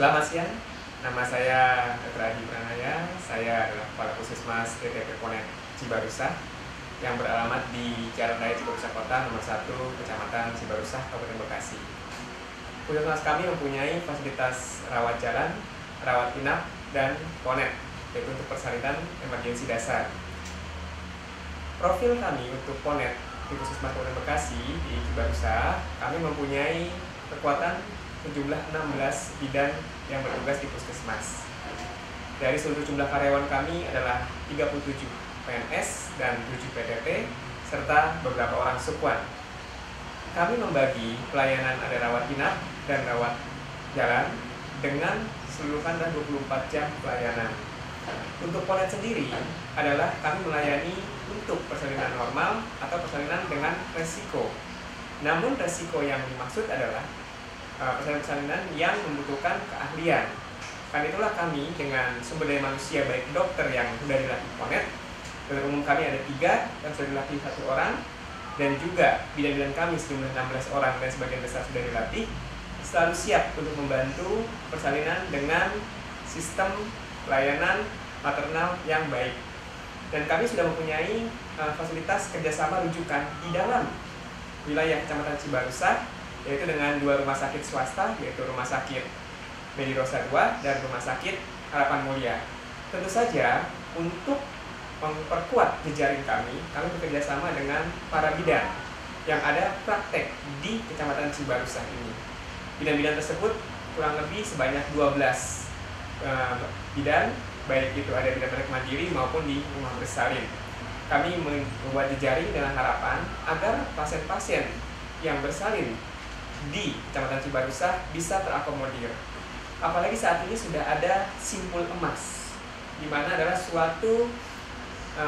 Selamat siang, nama saya Dr. Adi Pranaya. Saya adalah Kepala Puskesmas TTP Ponet Cibarusah yang beralamat di Jalan Raya Cibarusah Kota nomor 1, Kecamatan Cibarusah, Kabupaten Bekasi. Puskesmas kami mempunyai fasilitas rawat jalan, rawat inap, dan ponet, yaitu untuk persalinan emergensi dasar. Profil kami untuk ponet di Puskesmas Kabupaten Bekasi di Cibarusah, kami mempunyai kekuatan sejumlah 16 bidan yang bertugas di puskesmas. Dari seluruh jumlah karyawan kami adalah 37 PNS dan 7 PTT serta beberapa orang sukuan. Kami membagi pelayanan ada rawat inap dan rawat jalan dengan seluruhan dan 24 jam pelayanan. Untuk ponet sendiri adalah kami melayani untuk persalinan normal atau persalinan dengan resiko. Namun resiko yang dimaksud adalah persalinan yang membutuhkan keahlian. Karena itulah kami dengan sumber daya manusia baik dokter yang sudah dilatih ponet, dokter umum kami ada 3 yang sudah dilatih 1 orang, dan juga bidan-bidan kami sejumlah 16 orang dan sebagian besar sudah dilatih, selalu siap untuk membantu persalinan dengan sistem pelayanan maternal yang baik. Dan kami sudah mempunyai fasilitas kerjasama rujukan di dalam wilayah Kecamatan Cibarusah, yaitu dengan 2 rumah sakit swasta, yaitu Rumah Sakit Medirosa 2 dan Rumah Sakit Harapan Mulia. Tentu saja untuk memperkuat jejaring kami bekerjasama dengan para bidan yang ada praktek di Kecamatan Cibarusah ini. Bidan-bidan tersebut kurang lebih sebanyak 12 bidan, baik itu ada bidan praktek mandiri maupun di rumah bersalin. Kami membuat jejaring dengan harapan agar pasien-pasien yang bersalin di Kecamatan Cibarusah bisa terakomodir. Apalagi saat ini sudah ada Simpul Emas, di mana adalah suatu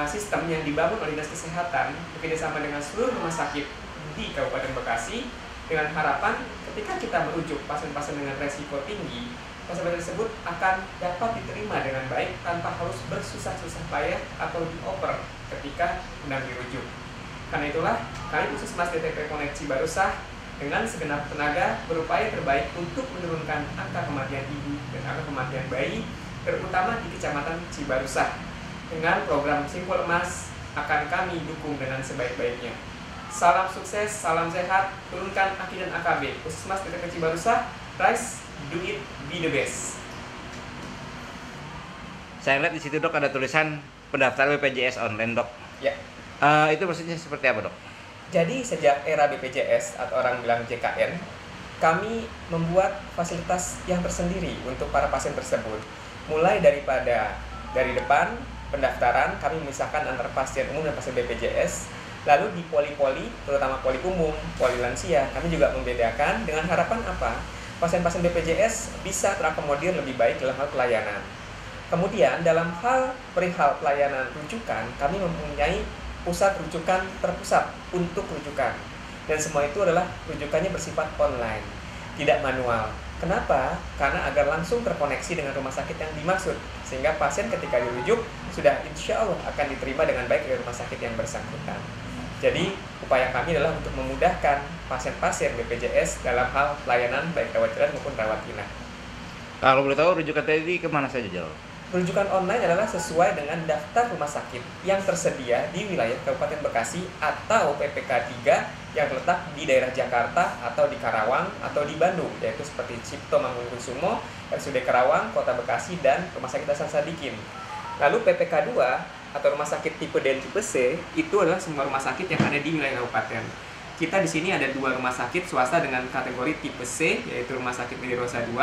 sistem yang dibangun oleh Dinas Kesehatan bekerjasama dengan seluruh rumah sakit di Kabupaten Bekasi dengan harapan ketika kita merujuk pasien-pasien dengan resiko tinggi, pasien-pasien tersebut akan dapat diterima dengan baik tanpa harus bersusah-susah payah atau dioper ketika hendak dirujuk. Karena itulah kami Puskesmas TTP Ponet Cibarusah dengan segenap tenaga berupaya terbaik untuk menurunkan angka kematian ibu dan angka kematian bayi, terutama di Kecamatan Cibarusah. Dengan program Simpul Emas akan kami dukung dengan sebaik-baiknya. Salam sukses, salam sehat, turunkan Aki dan AKB. Puskesmas TTP Cibarusah, rise, do it, be the best. Saya lihat di situ dok ada tulisan pendaftaran BPJS online dok. Ya. Itu maksudnya seperti apa dok? Jadi sejak era BPJS atau orang bilang JKN, kami membuat fasilitas yang tersendiri untuk para pasien tersebut. Mulai dari depan pendaftaran, kami memisahkan antara pasien umum dan pasien BPJS. Lalu di poli-poli, terutama poli umum, poli lansia, kami juga membedakan dengan harapan apa? Pasien-pasien BPJS bisa terakomodir lebih baik dalam hal pelayanan. Kemudian dalam hal perihal pelayanan rujukan, kami mempunyai pusat rujukan terpusat untuk rujukan, dan semua itu adalah rujukannya bersifat online, tidak manual. Kenapa? Karena agar langsung terkoneksi dengan rumah sakit yang dimaksud, sehingga pasien ketika dirujuk sudah insya Allah akan diterima dengan baik dari rumah sakit yang bersangkutan. Jadi upaya kami adalah untuk memudahkan pasien-pasien BPJS dalam hal pelayanan baik rawat jalan maupun rawat inap. Kalau boleh tahu rujukan tadi kemana saja jauh? Rujukan online adalah sesuai dengan daftar rumah sakit yang tersedia di wilayah Kabupaten Bekasi atau PPK 3 yang terletak di daerah Jakarta atau di Karawang atau di Bandung, yaitu seperti Cipto Mangunkusumo, RSUD Karawang, Kota Bekasi, dan Rumah Sakit Hasan Sadikin. Lalu PPK 2 atau rumah sakit tipe D dan tipe C itu adalah semua rumah sakit yang ada di wilayah kabupaten. Kita di sini ada 2 rumah sakit swasta dengan kategori tipe C, yaitu Rumah Sakit Medirosa 2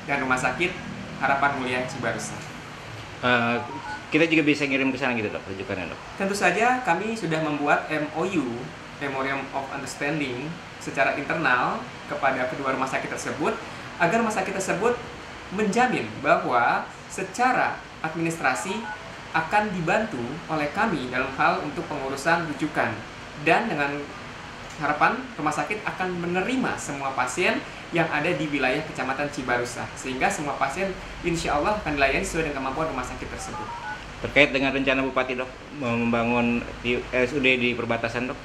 dan Rumah Sakit Harapan Mulia Cibarusah. Kita juga bisa ngirim ke sana gitu dok, rujukannya dok? Tentu saja kami sudah membuat MOU, Memorandum of Understanding, secara internal kepada kedua rumah sakit tersebut agar rumah sakit tersebut menjamin bahwa secara administrasi akan dibantu oleh kami dalam hal untuk pengurusan rujukan, dan dengan harapan rumah sakit akan menerima semua pasien yang ada di wilayah Kecamatan Cibarusah, sehingga semua pasien insya Allah akan dilayani sesuai dengan kemampuan rumah sakit tersebut. Terkait dengan rencana Bupati dok membangun RSUD di perbatasan dok?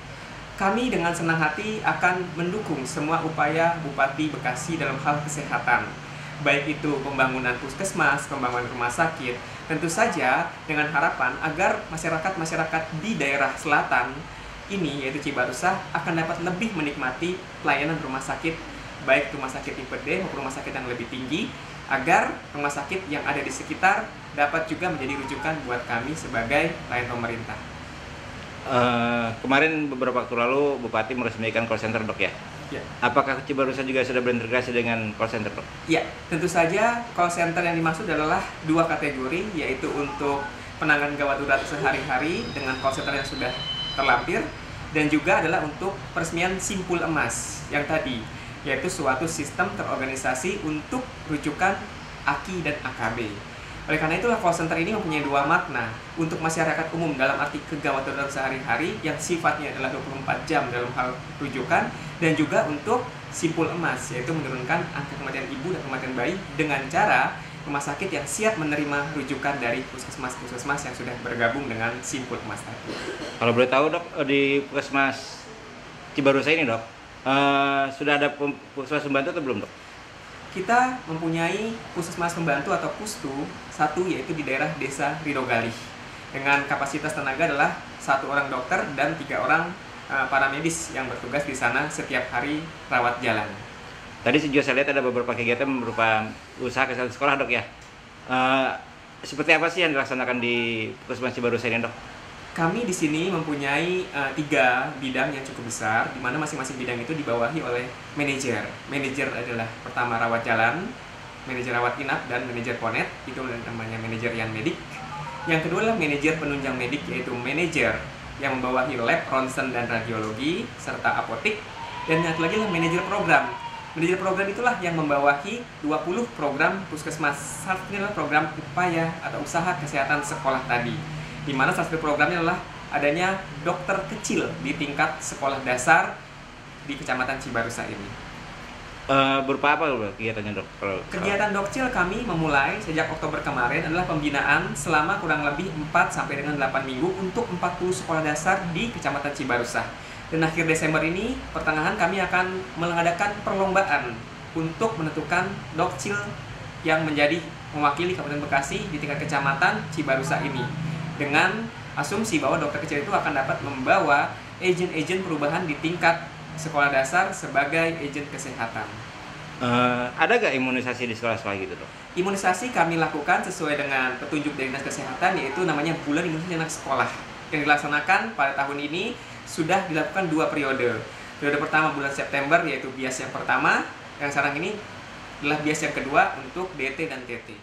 Kami dengan senang hati akan mendukung semua upaya Bupati Bekasi dalam hal kesehatan. baik itu pembangunan puskesmas, pembangunan rumah sakit, tentu saja dengan harapan agar masyarakat-masyarakat di daerah selatan ini, yaitu Cibarusah, akan dapat lebih menikmati pelayanan rumah sakit, baik rumah sakit tipe D maupun rumah sakit yang lebih tinggi, agar rumah sakit yang ada di sekitar dapat juga menjadi rujukan buat kami sebagai pelayan pemerintah. Kemarin beberapa waktu lalu Bupati meresmikan call center, Dok, ya? Ya. Apakah Cibarusah juga sudah berintegrasi dengan call center, Dok? Ya, tentu saja call center yang dimaksud adalah dua kategori, yaitu untuk penanganan gawat darurat sehari-hari dengan call center yang sudah terlampir, dan juga adalah untuk peresmian Simpul Emas yang tadi, yaitu suatu sistem terorganisasi untuk rujukan AKI dan AKB. Oleh karena itulah call center ini mempunyai dua makna untuk masyarakat umum dalam arti kegawat darurat sehari-hari yang sifatnya adalah 24 jam dalam hal rujukan, dan juga untuk Simpul Emas, yaitu menurunkan angka kematian ibu dan kematian bayi dengan cara rumah sakit yang siap menerima rujukan dari puskesmas-puskesmas yang sudah bergabung dengan Simpul Emas tadi. Kalau boleh tahu, Dok, di puskesmas Cibarusah ini, Dok, sudah ada puskesmas pembantu atau belum, Dok? Kita mempunyai puskesmas pembantu atau pustu satu, yaitu di daerah desa Ridogalih, dengan kapasitas tenaga adalah 1 orang dokter dan 3 orang para medis yang bertugas di sana setiap hari rawat jalan. Tadi juga saya lihat ada beberapa kegiatan berupa usaha kesehatan sekolah, Dok, ya. Seperti apa sih yang dilaksanakan di puskesmas Cibarusah ini, Dok? Kami di sini mempunyai 3 bidang yang cukup besar, di mana masing-masing bidang itu dibawahi oleh manajer. Manajer adalah pertama rawat jalan, manajer rawat inap, dan manajer ponet, itu namanya manajer yang medik. Yang kedua adalah manajer penunjang medik, yaitu manajer yang membawahi lab, ronsen, dan radiologi, serta apotik. Dan yang lagi adalah manajer program. Manajer program itulah yang membawahi 20 program puskesmas. Salah satunya adalah program upaya atau usaha kesehatan sekolah tadi, di mana salah satu programnya adalah adanya dokter kecil di tingkat sekolah dasar di Kecamatan Cibarusah ini. Berupa apa kegiatannya, Dok? Kegiatan Dokcil kami memulai sejak Oktober kemarin adalah pembinaan selama kurang lebih 4 sampai dengan 8 minggu untuk 40 sekolah dasar di Kecamatan Cibarusah. Dan akhir Desember ini, pertengahan, kami akan mengadakan perlombaan untuk menentukan Dokcil yang menjadi mewakili Kabupaten Bekasi di tingkat Kecamatan Cibarusah ini, dengan asumsi bahwa dokter kecil itu akan dapat membawa agen-agen perubahan di tingkat sekolah dasar sebagai agen kesehatan. Ada gak imunisasi di sekolah-sekolah gitu, Dok? Imunisasi kami lakukan sesuai dengan petunjuk dari Dinas Kesehatan, yaitu namanya Bulan Imunisasi Anak Sekolah, yang dilaksanakan pada tahun ini sudah dilakukan 2 periode. Periode pertama bulan September, yaitu bias yang pertama, yang sekarang ini adalah bias yang kedua untuk DT dan TT.